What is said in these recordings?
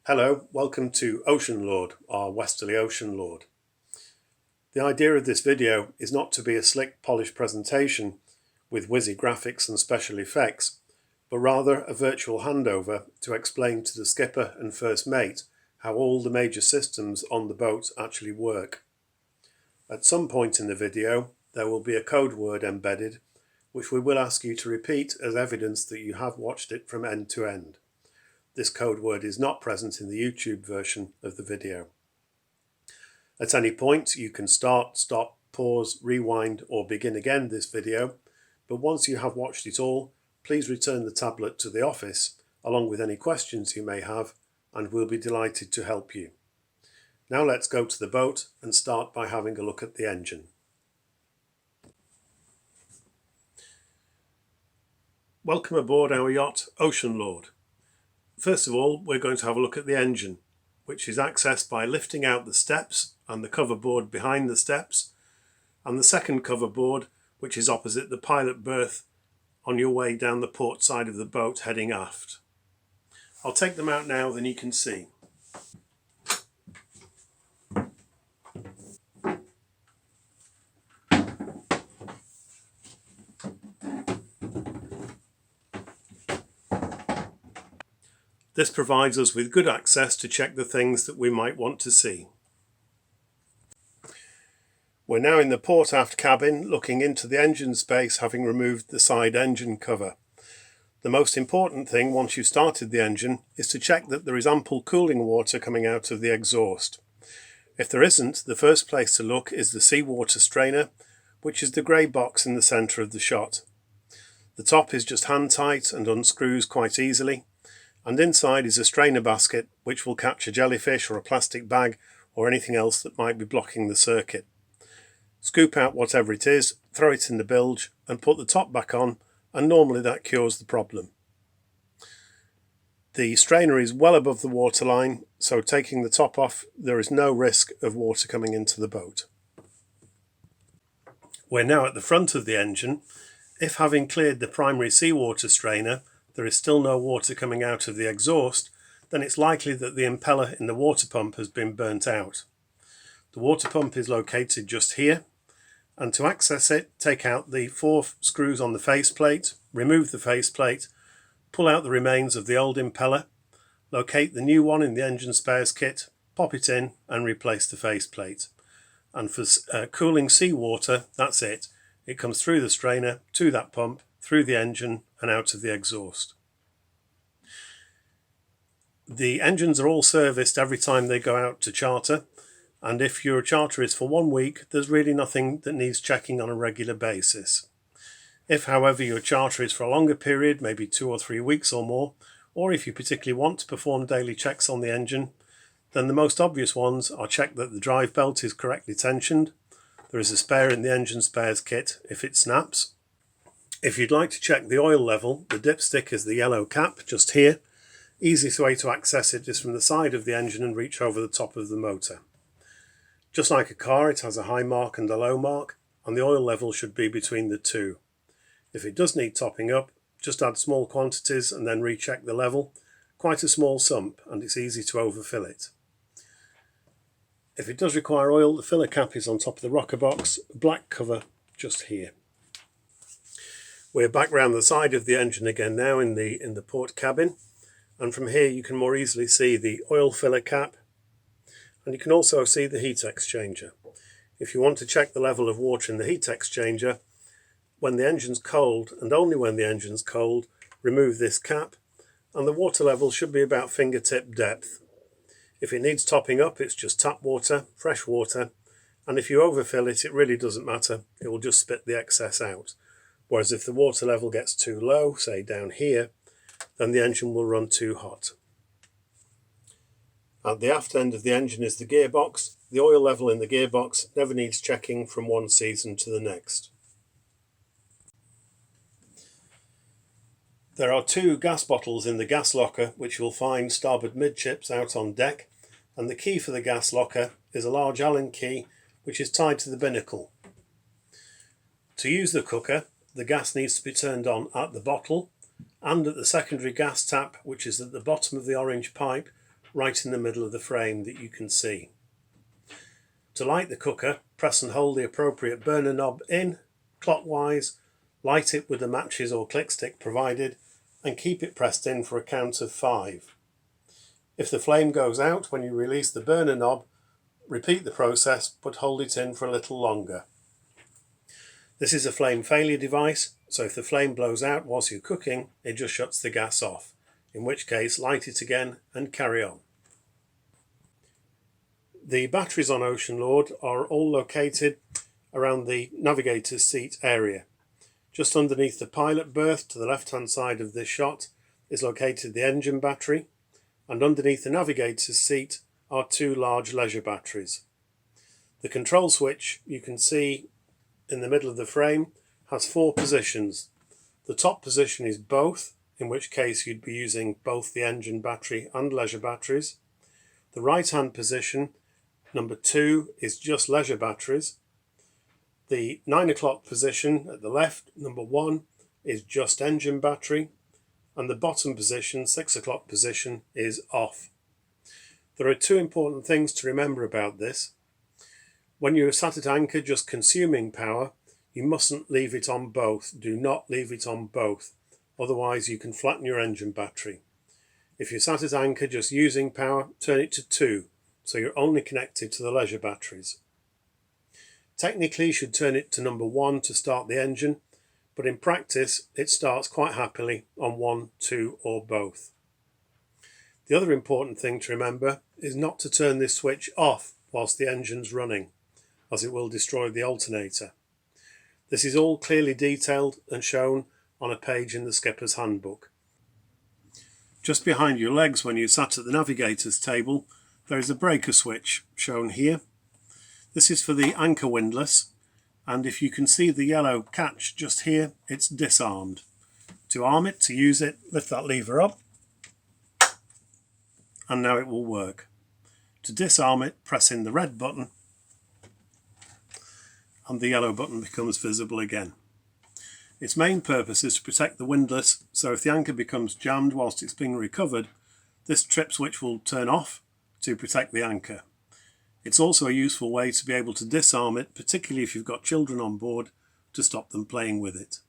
Hello, welcome to Oceanlord, our westerly Oceanlord. The idea of this video is not to be a slick, polished presentation with whizzy graphics and special effects, but rather a virtual handover to explain to the skipper and first mate how all the major systems on the boat actually work. At some point in the video, there will be a code word embedded, which we will ask you to repeat as evidence that you have watched it from end to end. This code word is not present in the YouTube version of the video. At any point you can start, stop, pause, rewind or begin again this video, but once you have watched it all, please return the tablet to the office along with any questions you may have, and we'll be delighted to help you. Now let's go to the boat and start by having a look at the engine. Welcome aboard our yacht Oceanlord. First of all, we're going to have a look at the engine, which is accessed by lifting out the steps and the cover board behind the steps, and the second cover board, which is opposite the pilot berth on your way down the port side of the boat heading aft. I'll take them out now, then you can see. This provides us with good access to check the things that we might want to see. We're now in the port aft cabin looking into the engine space, having removed the side engine cover. The most important thing once you've started the engine is to check that there is ample cooling water coming out of the exhaust. If there isn't, the first place to look is the seawater strainer, which is the grey box in the centre of the shot. The top is just hand tight and unscrews quite easily, and inside is a strainer basket which will catch a jellyfish or a plastic bag or anything else that might be blocking the circuit. Scoop out whatever it is, throw it in the bilge and put the top back on, and normally that cures the problem. The strainer is well above the waterline, so taking the top off there is no risk of water coming into the boat. We're now at the front of the engine. If having cleared the primary seawater strainer there is still no water coming out of the exhaust, then it's likely that the impeller in the water pump has been burnt out. The water pump is located just here, and to access it, take out the 4 screws on the faceplate, remove the faceplate, pull out the remains of the old impeller, locate the new one in the engine spares kit, pop it in and replace the faceplate. And for cooling seawater, that's it. It comes through the strainer, to that pump, through the engine and out of the exhaust. The engines are all serviced every time they go out to charter, and if your charter is for 1 week, there's really nothing that needs checking on a regular basis. If, however, your charter is for a longer period, maybe 2 or 3 weeks or more, or if you particularly want to perform daily checks on the engine, then the most obvious ones are check that the drive belt is correctly tensioned. There is a spare in the engine spares kit if it snaps. If you'd like to check the oil level, the dipstick is the yellow cap just here. Easiest way to access it is from the side of the engine and reach over the top of the motor. Just like a car, it has a high mark and a low mark, and the oil level should be between the two. If it does need topping up, just add small quantities and then recheck the level. Quite a small sump, and it's easy to overfill it. If it does require oil, the filler cap is on top of the rocker box, black cover just here. We're back round the side of the engine again now in the port cabin, and from here you can more easily see the oil filler cap, and you can also see the heat exchanger. If you want to check the level of water in the heat exchanger, when the engine's cold, and only when the engine's cold, remove this cap, and the water level should be about fingertip depth. If it needs topping up, it's just tap water, fresh water, and if you overfill it, it really doesn't matter, it will just spit the excess out. Whereas if the water level gets too low, say down here, then the engine will run too hot. At the aft end of the engine is the gearbox. The oil level in the gearbox never needs checking from one season to the next. There are 2 gas bottles in the gas locker which you'll find starboard midships out on deck, and the key for the gas locker is a large Allen key which is tied to the binnacle. To use the cooker, the gas needs to be turned on at the bottle and at the secondary gas tap, which is at the bottom of the orange pipe, right in the middle of the frame that you can see. To light the cooker, press and hold the appropriate burner knob in clockwise, light it with the matches or click stick provided, and keep it pressed in for a count of 5. If the flame goes out when you release the burner knob, repeat the process but hold it in for a little longer. This is a flame failure device, so if the flame blows out whilst you're cooking, it just shuts the gas off, in which case light it again and carry on. The batteries on Oceanlord are all located around the navigator's seat area. Just underneath the pilot berth to the left hand side of this shot is located the engine battery, and underneath the navigator's seat are 2 large leisure batteries. The control switch you can see in the middle of the frame has 4 positions. The top position is both, in which case you'd be using both the engine battery and leisure batteries. The right hand position, number 2, is just leisure batteries. The 9 o'clock position at the left, number 1, is just engine battery, and the bottom position, 6 o'clock position, is off. There are 2 important things to remember about this. When you're sat at anchor just consuming power, you mustn't leave it on both. Do not leave it on both, otherwise you can flatten your engine battery. If you're sat at anchor just using power, turn it to 2, so you're only connected to the leisure batteries. Technically you should turn it to number 1 to start the engine, but in practice it starts quite happily on 1, 2 or both. The other important thing to remember is not to turn this switch off whilst the engine's running, as it will destroy the alternator. This is all clearly detailed and shown on a page in the skipper's handbook. Just behind your legs when you sat at the navigator's table, there is a breaker switch shown here. This is for the anchor windlass, and if you can see the yellow catch just here, it's disarmed. To arm it, to use it, lift that lever up, and now it will work. To disarm it, press in the red button, and the yellow button becomes visible again. Its main purpose is to protect the windlass, so if the anchor becomes jammed whilst it's being recovered, this trip switch will turn off to protect the anchor. It's also a useful way to be able to disarm it, particularly if you've got children on board, to stop them playing with it.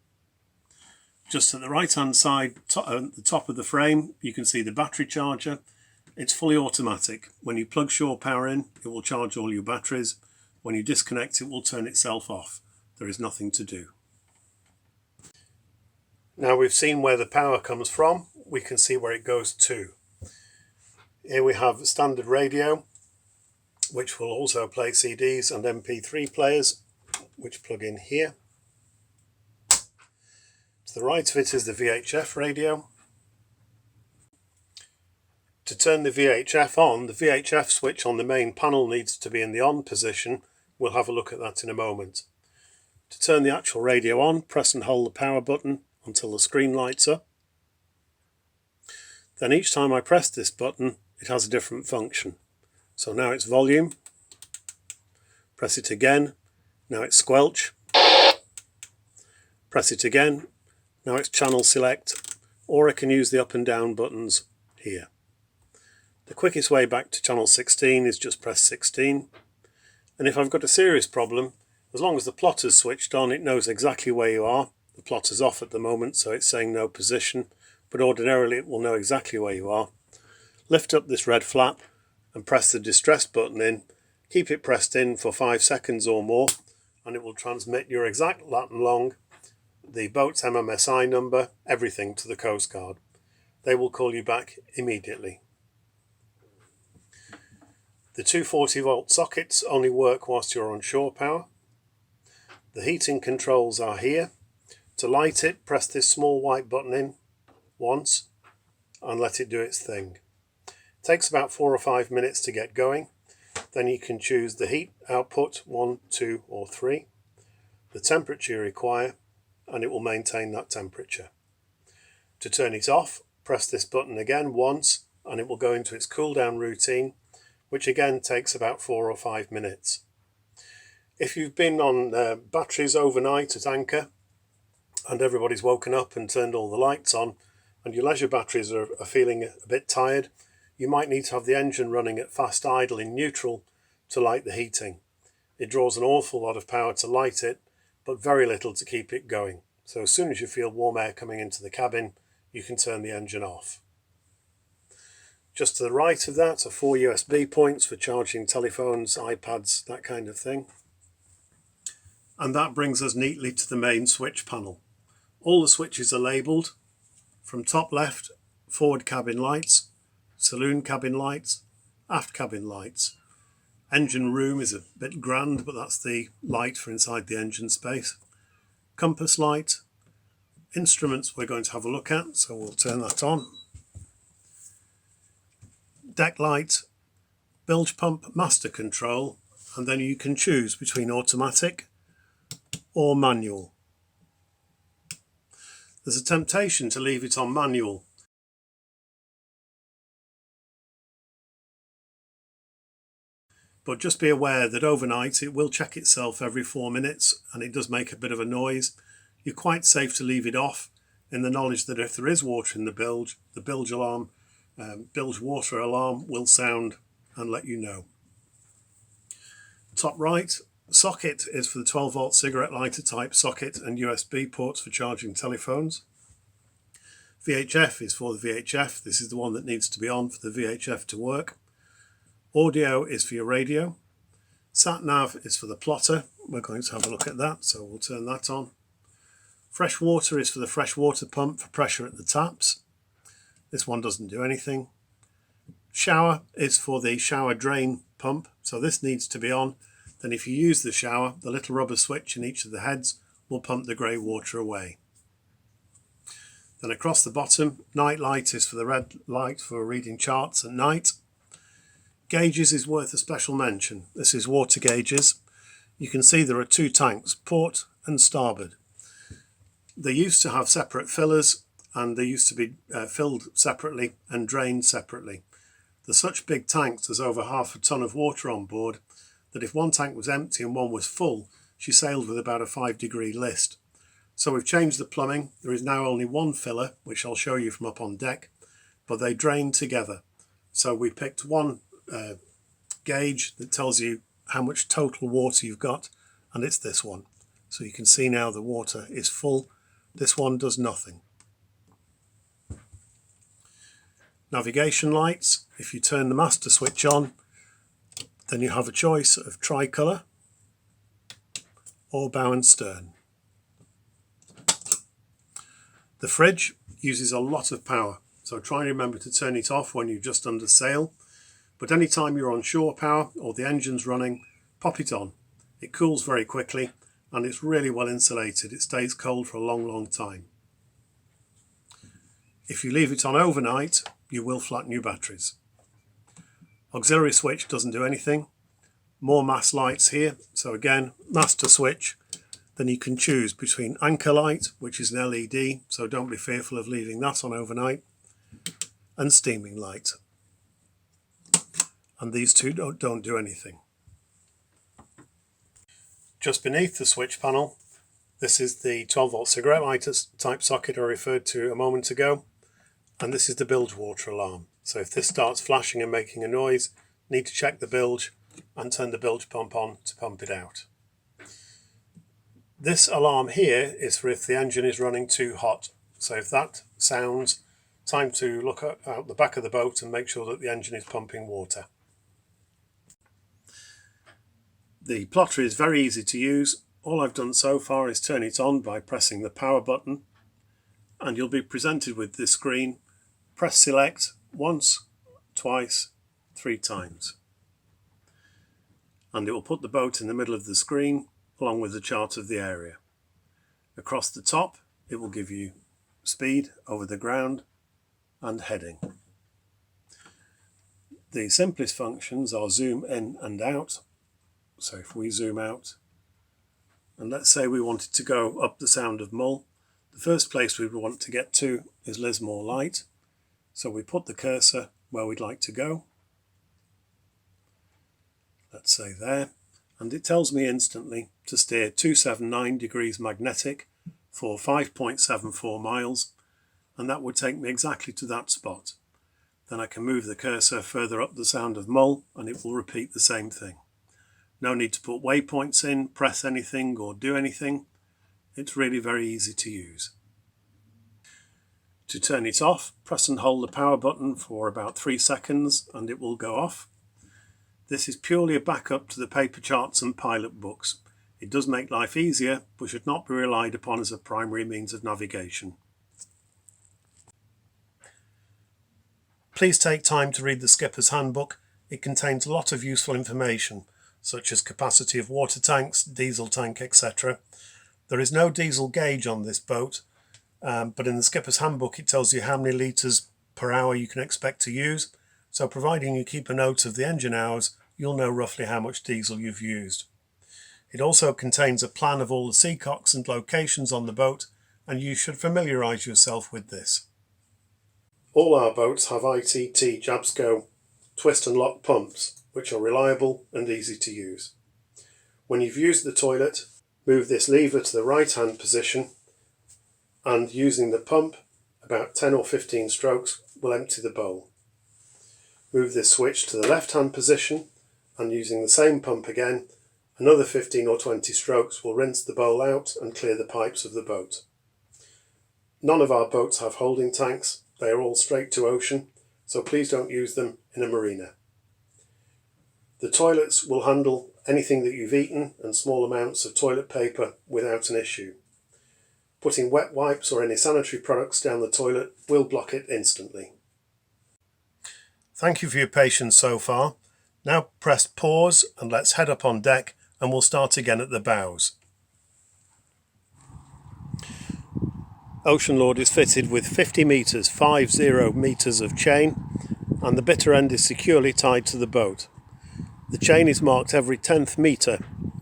Just at the right hand side, at the top of the frame, you can see the battery charger. It's fully automatic. When you plug shore power in, it will charge all your batteries. When you disconnect, it will turn itself off. There is nothing to do. Now we've seen where the power comes from, we can see where it goes to. Here we have a standard radio, which will also play CDs and MP3 players, which plug in here. To the right of it is the VHF radio. To turn the VHF on, the VHF switch on the main panel needs to be in the on position. We'll have a look at that in a moment. To turn the actual radio on, press and hold the power button until the screen lights up. Then each time I press this button, it has a different function. So now it's volume. Press it again. Now it's squelch. Press it again. Now it's channel select, or I can use the up and down buttons here. The quickest way back to channel 16 is just press 16. And if I've got a serious problem, as long as the plotter's switched on, it knows exactly where you are. The plotter's off at the moment, so it's saying no position, but ordinarily it will know exactly where you are. Lift up this red flap and press the distress button in. Keep it pressed in for 5 seconds or more, and it will transmit your exact lat and long, the boat's MMSI number, everything to the Coast Guard. They will call you back immediately. The 240 volt sockets only work whilst you're on shore power. The heating controls are here. To light it, press this small white button in once and let it do its thing. It takes about 4 or 5 minutes to get going. Then you can choose the heat output, 1, 2 or 3, the temperature you require, and it will maintain that temperature. To turn it off, press this button again once and it will go into its cool down routine, which again takes about 4 or 5 minutes. If you've been on batteries overnight at anchor and everybody's woken up and turned all the lights on and your leisure batteries are feeling a bit tired, you might need to have the engine running at fast idle in neutral to light the heating. It draws an awful lot of power to light it, but very little to keep it going. So as soon as you feel warm air coming into the cabin, you can turn the engine off. Just to the right of that are 4 USB points for charging telephones, iPads, that kind of thing. And that brings us neatly to the main switch panel. All the switches are labelled. From top left, forward cabin lights, saloon cabin lights, aft cabin lights. Engine room is a bit grand, but that's the light for inside the engine space. Compass light. Instruments we're going to have a look at, so we'll turn that on. Deck light, bilge pump master control, and then you can choose between automatic or manual. There's a temptation to leave it on manual, but just be aware that overnight it will check itself every 4 minutes and it does make a bit of a noise. You're quite safe to leave it off in the knowledge that if there is water in the bilge alarm, bilge water alarm will sound and let you know. Top right, socket is for the 12 volt cigarette lighter type socket and USB ports for charging telephones. VHF is for the VHF. This is the one that needs to be on for the VHF to work. Audio is for your radio. Sat nav is for the plotter. We're going to have a look at that, so we'll turn that on. Fresh water is for the fresh water pump for pressure at the taps. This one doesn't do anything. Shower is for the shower drain pump, so this needs to be on. Then if you use the shower, the little rubber switch in each of the heads will pump the grey water away. Then across the bottom, night light is for the red light for reading charts at night. Gauges is worth a special mention. This is water gauges. You can see there are 2 tanks, port and starboard. They used to have separate fillers and they used to be filled separately and drained separately. They're such big tanks, there's over half a ton of water on board, that if one tank was empty and one was full, she sailed with about a 5-degree list. So we've changed the plumbing. There is now only one filler, which I'll show you from up on deck, but they drain together. So we picked one gauge that tells you how much total water you've got, and it's this one. So you can see now the water is full. This one does nothing. Navigation lights. If you turn the master switch on, then you have a choice of tricolour or bow and stern. The fridge uses a lot of power, so try and remember to turn it off when you're just under sail. But anytime you're on shore power or the engine's running, pop it on. It cools very quickly and it's really well insulated. It stays cold for a long time. If you leave it on overnight, you will flatten your batteries. Auxiliary switch doesn't do anything. More mast lights here. So again, master switch. Then you can choose between anchor light, which is an LED, so don't be fearful of leaving that on overnight, and steaming light. And these two don't do anything. Just beneath the switch panel, this is the 12 volt cigarette lighter type socket I referred to a moment ago, and this is the bilge water alarm. So if this starts flashing and making a noise, need to check the bilge and turn the bilge pump on to pump it out. This alarm here is for if the engine is running too hot. So if that sounds, time to look out the back of the boat and make sure that the engine is pumping water. The plotter is very easy to use. All I've done so far is turn it on by pressing the power button, and you'll be presented with this screen. Press select once, twice, 3 times. And it will put the boat in the middle of the screen along with the chart of the area. Across the top, it will give you speed over the ground and heading. The simplest functions are zoom in and out. So if we zoom out, and let's say we wanted to go up the Sound of Mull, the first place we would want to get to is Lismore Light. So we put the cursor where we'd like to go. Let's say there, and it tells me instantly to steer 279 degrees magnetic for 5.74 miles, and that would take me exactly to that spot. Then I can move the cursor further up the sound of mull and it will repeat the same thing. No need to put waypoints in, press anything or do anything. It's really very easy to use. To turn it off, press and hold the power button for about 3 seconds and it will go off. This is purely a backup to the paper charts and pilot books. It does make life easier, but should not be relied upon as a primary means of navigation. Please take time to read the Skipper's Handbook. It contains a lot of useful information, such as capacity of water tanks, diesel tank, etc. There is no diesel gauge on this boat, but in the Skipper's Handbook it tells you how many litres per hour you can expect to use, so providing you keep a note of the engine hours, you'll know roughly how much diesel you've used. It also contains a plan of all the seacocks and locations on the boat, and you should familiarise yourself with this. All our boats have ITT Jabsco twist and lock pumps, which are reliable and easy to use. When you've used the toilet, move this lever to the right hand position and using the pump, about 10 or 15 strokes will empty the bowl. Move this switch to the left hand position and using the same pump again, another 15 or 20 strokes will rinse the bowl out and clear the pipes of the boat. None of our boats have holding tanks, they are all straight to ocean, so please don't use them in a marina. The toilets will handle anything that you've eaten and small amounts of toilet paper without an issue. Putting wet wipes or any sanitary products down the toilet will block it instantly. Thank you for your patience so far. Now press pause and let's head up on deck and we'll start again at the bows. Oceanlord is fitted with 50 metres of chain and the bitter end is securely tied to the boat. The chain is marked every 10th metre.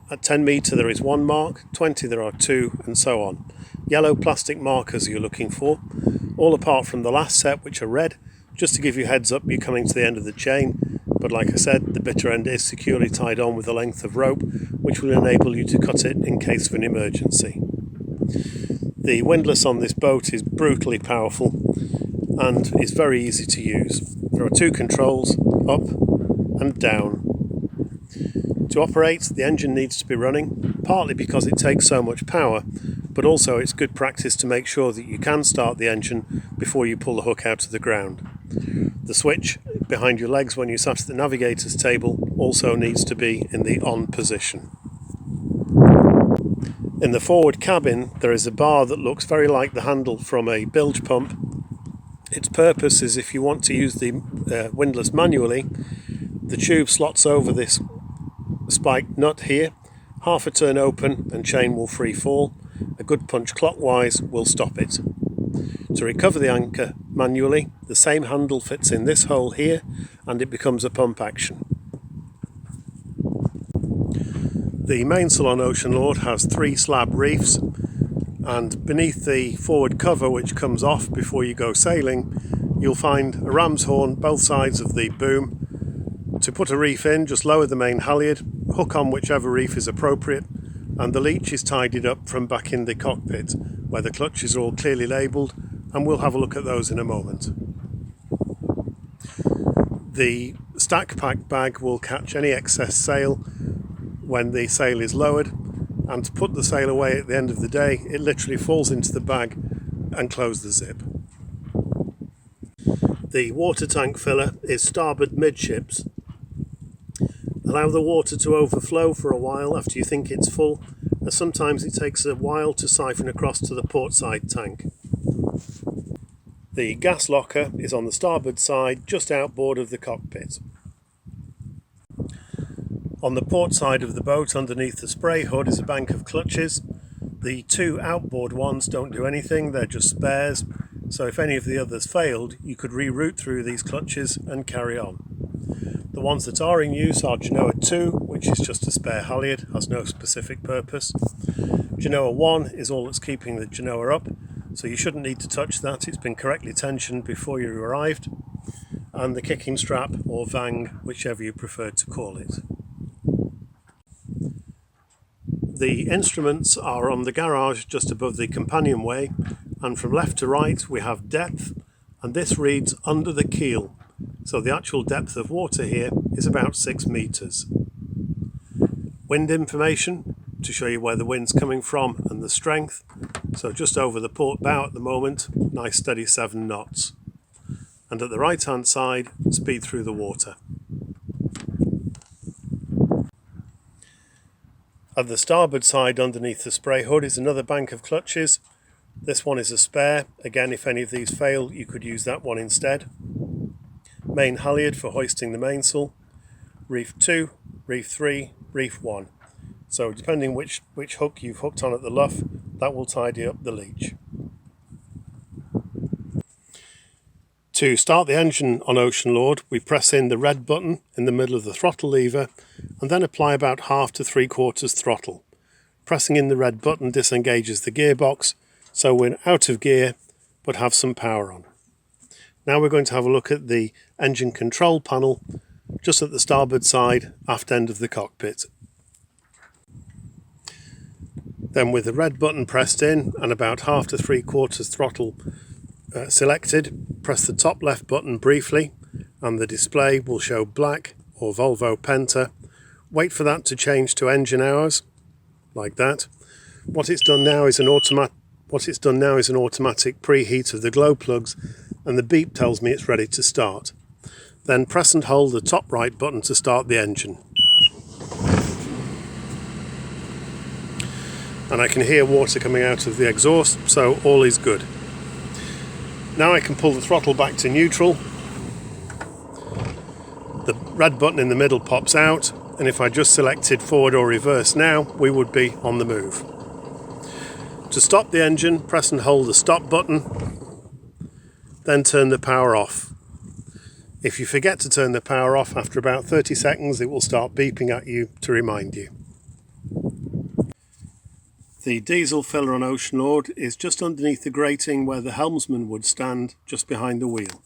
At 10 metre there is 1 mark, 20 there are 2 and so on. Yellow plastic markers you're looking for, all apart from the last set which are red, just to give you heads up you're coming to the end of the chain, but like I said the bitter end is securely tied on with a length of rope which will enable you to cut it in case of an emergency. The windlass on this boat is brutally powerful and is very easy to use. There are 2 controls, up and down. To operate, the engine needs to be running, partly because it takes so much power, but also it's good practice to make sure that you can start the engine before you pull the hook out of the ground. The switch behind your legs when you sat at the navigator's table also needs to be in the on position. In the forward cabin there is a bar that looks very like the handle from a bilge pump. Its purpose is if you want to use the windlass manually, the tube slots over this spiked nut here, half a turn open and chain will free fall. A good punch clockwise will stop it. To recover the anchor manually, the same handle fits in this hole here and it becomes a pump action. The mainsail on Oceanlord has 3 slab reefs, and beneath the forward cover which comes off before you go sailing, you'll find a ram's horn both sides of the boom. To put a reef in, just lower the main halyard, hook on whichever reef is appropriate, and the leech is tidied up from back in the cockpit where the clutches are all clearly labelled, and we'll have a look at those in a moment. The stack pack bag will catch any excess sail when the sail is lowered, and to put the sail away at the end of the day it literally falls into the bag and close the zip. The water tank filler is starboard midships. Allow the water to overflow for a while after you think it's full, as sometimes it takes a while to siphon across to the port side tank. The gas locker is on the starboard side just outboard of the cockpit. On the port side of the boat underneath the spray hood is a bank of clutches. The 2 outboard ones don't do anything, they're just spares, so if any of the others failed you could reroute through these clutches and carry on. The ones that are in use are Genoa 2, which is just a spare halyard, has no specific purpose. Genoa 1 is all that's keeping the Genoa up, so you shouldn't need to touch that, it's been correctly tensioned before you arrived. And the kicking strap, or vang, whichever you prefer to call it. The instruments are on the garage just above the companionway, and from left to right we have depth, and this reads under the keel. so the actual depth of water here is about 6 metres. Wind information to show you where the wind's coming from and the strength. So just over the port bow at the moment, nice steady 7 knots. And at the right hand side, speed through the water. At the starboard side underneath the spray hood is another bank of clutches. This one is a spare. Again, if any of these fail, you could use that one instead. Main halyard for hoisting the mainsail. Reef 2, reef 3, reef 1. So depending which hook you've hooked on at the luff, that will tidy up the leech. To start the engine on Oceanlord, we press in the red button in the middle of the throttle lever and then apply about 1/2 to 3/4 throttle. Pressing in the red button disengages the gearbox, so we're out of gear but have some power on. Now we're going to have a look at the engine control panel just at the starboard side, aft end of the cockpit. Then with the red button pressed in and about 1/2 to 3/4 throttle selected, press the top left button briefly and the display will show black or Volvo Penta. Wait for that to change to engine hours, like that. What it's done now is an automatic preheat of the glow plugs, and the beep tells me it's ready to start. Then press and hold the top right button to start the engine. And I can hear water coming out of the exhaust, so all is good. Now I can pull the throttle back to neutral. The red button in the middle pops out, and if I just selected forward or reverse now, we would be on the move. To stop the engine, press and hold the stop button, then turn the power off. If you forget to turn the power off after about 30 seconds, it will start beeping at you to remind you. The diesel filler on Oceanlord is just underneath the grating where the helmsman would stand, just behind the wheel.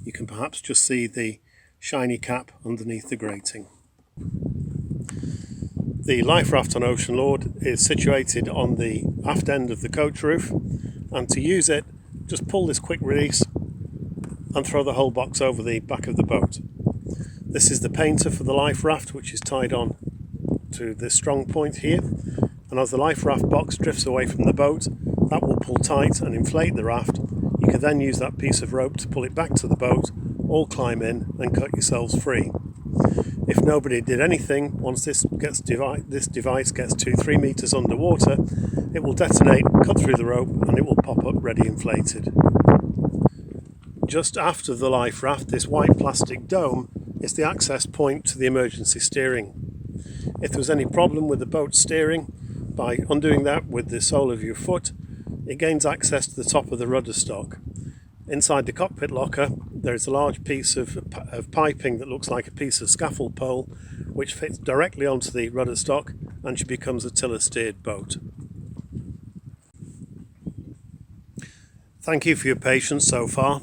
You can perhaps just see the shiny cap underneath the grating. The life raft on Oceanlord is situated on the aft end of the coach roof, and to use it, just pull this quick release and throw the whole box over the back of the boat. This is the painter for the life raft, which is tied on to this strong point here, and as the life raft box drifts away from the boat, that will pull tight and inflate the raft. You can then use that piece of rope to pull it back to the boat, all climb in and cut yourselves free. If nobody did anything, once this device gets to 3 meters underwater, it will detonate, cut through the rope, and it will pop up ready inflated. Just after the life raft, this white plastic dome is the access point to the emergency steering. If there was any problem with the boat steering, by undoing that with the sole of your foot, it gains access to the top of the rudder stock. Inside the cockpit locker, there is a large piece of piping that looks like a piece of scaffold pole, which fits directly onto the rudder stock, and she becomes a tiller-steered boat. Thank you for your patience so far.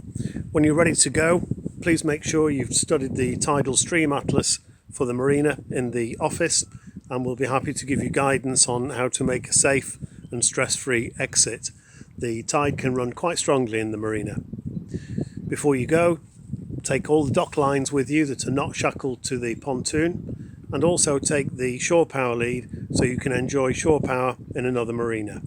When you're ready to go, please make sure you've studied the tidal stream atlas for the marina in the office, and we'll be happy to give you guidance on how to make a safe and stress-free exit. The tide can run quite strongly in the marina. Before you go, take all the dock lines with you that are not shackled to the pontoon, and also take the shore power lead so you can enjoy shore power in another marina.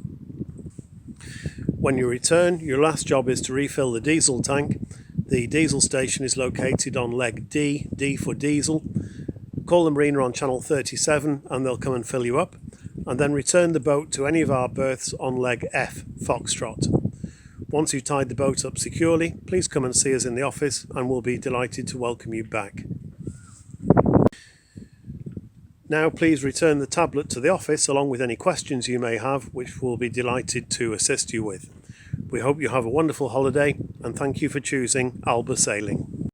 When you return, your last job is to refill the diesel tank. The diesel station is located on leg D, D for diesel. Call the marina on channel 37 and they'll come and fill you up, and then return the boat to any of our berths on leg F, Foxtrot. Once you've tied the boat up securely, please come and see us in the office and we'll be delighted to welcome you back. Now please return the tablet to the office along with any questions you may have, which we'll be delighted to assist you with. We hope you have a wonderful holiday, and thank you for choosing Alba Sailing.